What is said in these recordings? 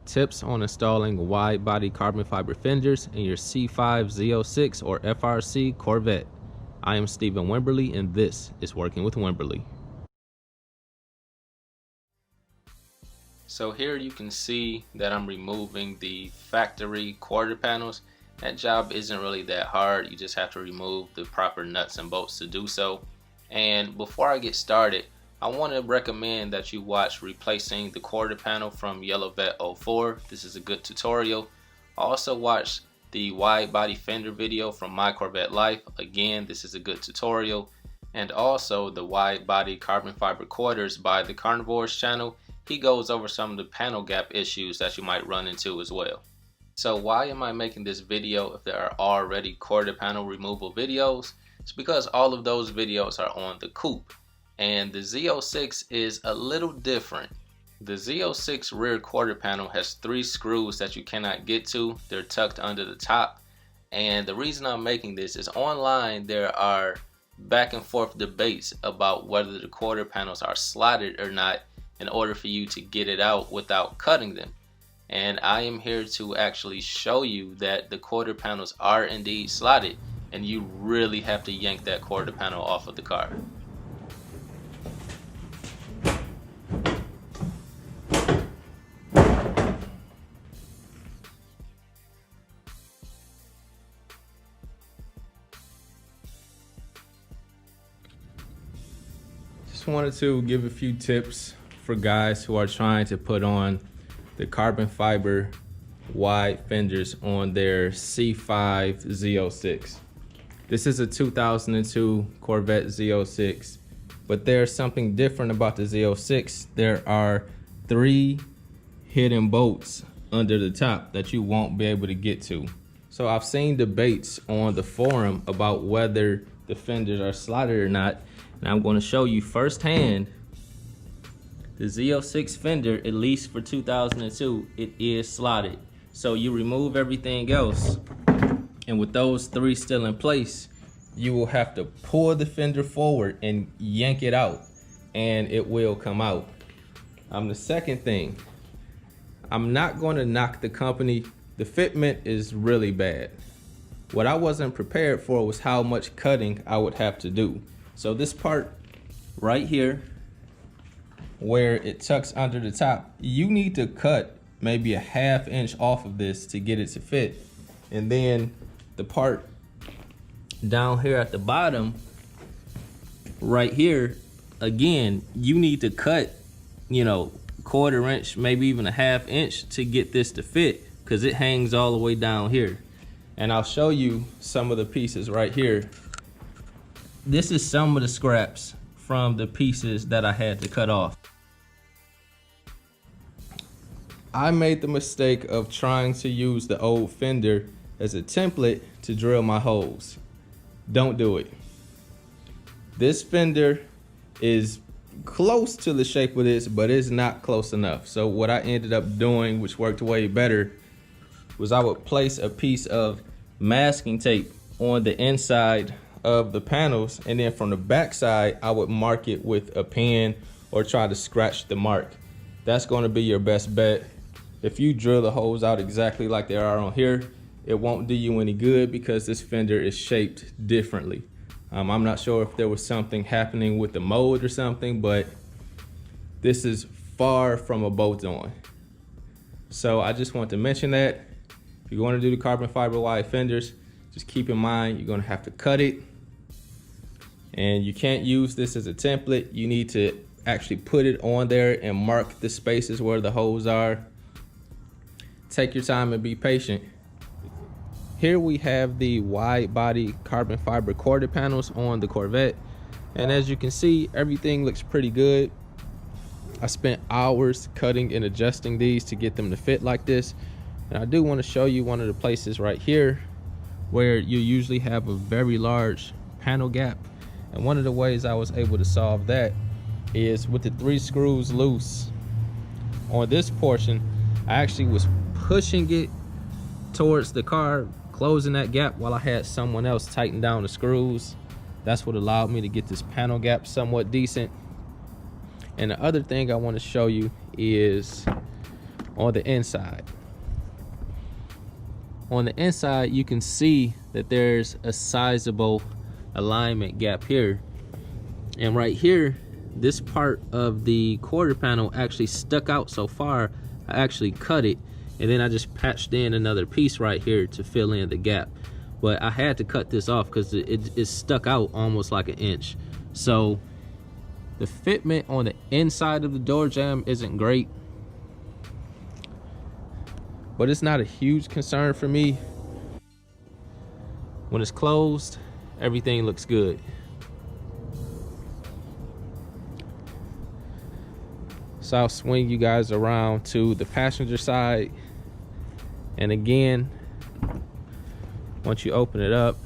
Tips on installing wide body carbon fiber fenders in your C5 Z06 or FRC Corvette. I am Stephen Wimberley and this is Working with Wimberley. So here you can see that I'm removing the factory quarter panels. That job isn't really that hard. You just have to remove the proper nuts and bolts to do so. And before I get started, I want to recommend that you watch Replacing the Quarter Panel from Yellow Vet 04. This is a good tutorial. Also watch the Wide Body Fender video from My Corvette Life. Again, this is a good tutorial. And also the Wide Body Carbon Fiber Quarters by the Carnivore's channel. He goes over some of the panel gap issues that you might run into as well. So why am I making this video if there are already quarter panel removal videos? It's because all of those videos are on the Coupe. And the Z06 is a little different. The Z06 rear quarter panel has 3 screws that you cannot get to. They're tucked under the top. And the reason I'm making this is online there are back and forth debates about whether the quarter panels are slotted or not in order for you to get it out without cutting them. And I am here to actually show you that the quarter panels are indeed slotted and you really have to yank that quarter panel off of the car. Just wanted to give a few tips for guys who are trying to put on the carbon fiber wide fenders on their C5 Z06. This is a 2002 Corvette Z06, but there's something different about the Z06. There are 3 hidden bolts under the top that you won't be able to get to. So I've seen debates on the forum about whether the fenders are slotted or not. And I'm going to show you firsthand the Z06 fender, at least for 2002, it is slotted. So you remove everything else, and with those 3 still in place, you will have to pull the fender forward and yank it out, and it will come out. The second thing, I'm not going to knock the company. The fitment is really bad. What I wasn't prepared for was how much cutting I would have to do. So this part right here, where it tucks under the top, you need to cut maybe a ½ inch off of this to get it to fit. And then the part down here at the bottom, right here, again, you need to cut, you know, 1/4 inch, maybe even a ½ inch to get this to fit, because it hangs all the way down here. And I'll show you some of the pieces right here. This is some of the scraps from the pieces that I had to cut off. I made the mistake of trying to use the old fender as a template to drill my holes. Don't do it. This fender is close to the shape of this, but it's not close enough. So what I ended up doing, which worked way better, was I would place a piece of masking tape on the inside of the panels, and then from the back side I would mark it with a pen or try to scratch the mark. That's going to be your best bet. If you drill the holes out exactly like they are on here, it won't do you any good because this fender is shaped differently. I'm not sure if there was something happening with the mold or something, but this is far from a bolt on. So I just want to mention that if you're going to do the carbon fiber wide fenders, just keep in mind you're going to have to cut it. And you can't use this as a template. You need to actually put it on there and mark the spaces where the holes are. Take your time and be patient. Here we have the wide body carbon fiber quarter panels on the Corvette. And as you can see, everything looks pretty good. I spent hours cutting and adjusting these to get them to fit like this. And I do want to show you one of the places right here where you usually have a very large panel gap. And one of the ways I was able to solve that is with the 3 screws loose on this portion. I actually was pushing it towards the car, closing that gap while I had someone else tighten down the screws. That's what allowed me to get this panel gap somewhat decent. And the other thing I want to show you is on the inside. On the inside, you can see that there's a sizable alignment gap here. And right here, this part of the quarter panel actually stuck out so far, I actually cut it, and then I just patched in another piece right here to fill in the gap. But I had to cut this off because it stuck out almost like an inch. So the fitment on the inside of the door jamb isn't great, but it's not a huge concern for me. When it's closed, everything looks good. So I'll swing you guys around to the passenger side. And again, once you open it up,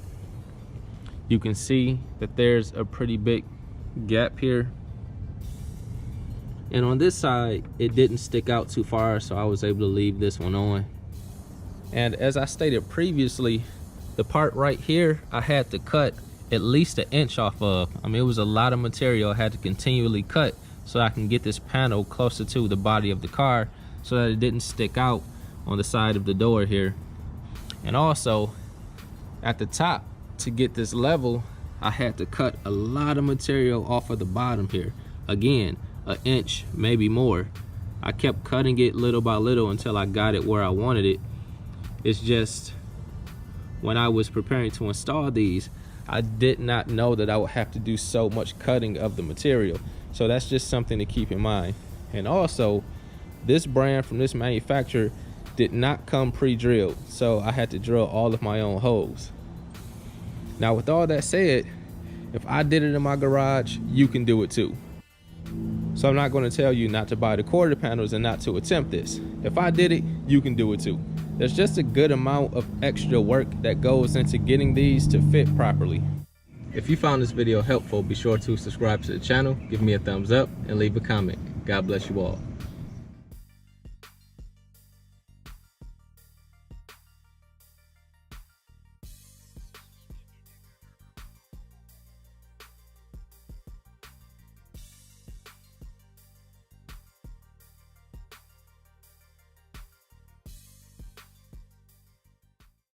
you can see that there's a pretty big gap here. And on this side, it didn't stick out too far, so I was able to leave this one on. And as I stated previously, the part right here, I had to cut at least an inch off of. I mean, it was a lot of material I had to continually cut so I can get this panel closer to the body of the car so that it didn't stick out on the side of the door here. And also, at the top, to get this level, I had to cut a lot of material off of the bottom here. Again, an inch, maybe more. I kept cutting it little by little until I got it where I wanted it. It's just, when I was preparing to install these, I did not know that I would have to do so much cutting of the material. So that's just something to keep in mind. And also, this brand from this manufacturer did not come pre-drilled, so I had to drill all of my own holes. Now, with all that said, if I did it in my garage, you can do it too. So I'm not going to tell you not to buy the quarter panels and not to attempt this. If I did it, you can do it too. There's just a good amount of extra work that goes into getting these to fit properly. If you found this video helpful, be sure to subscribe to the channel, give me a thumbs up, and leave a comment. God bless you all.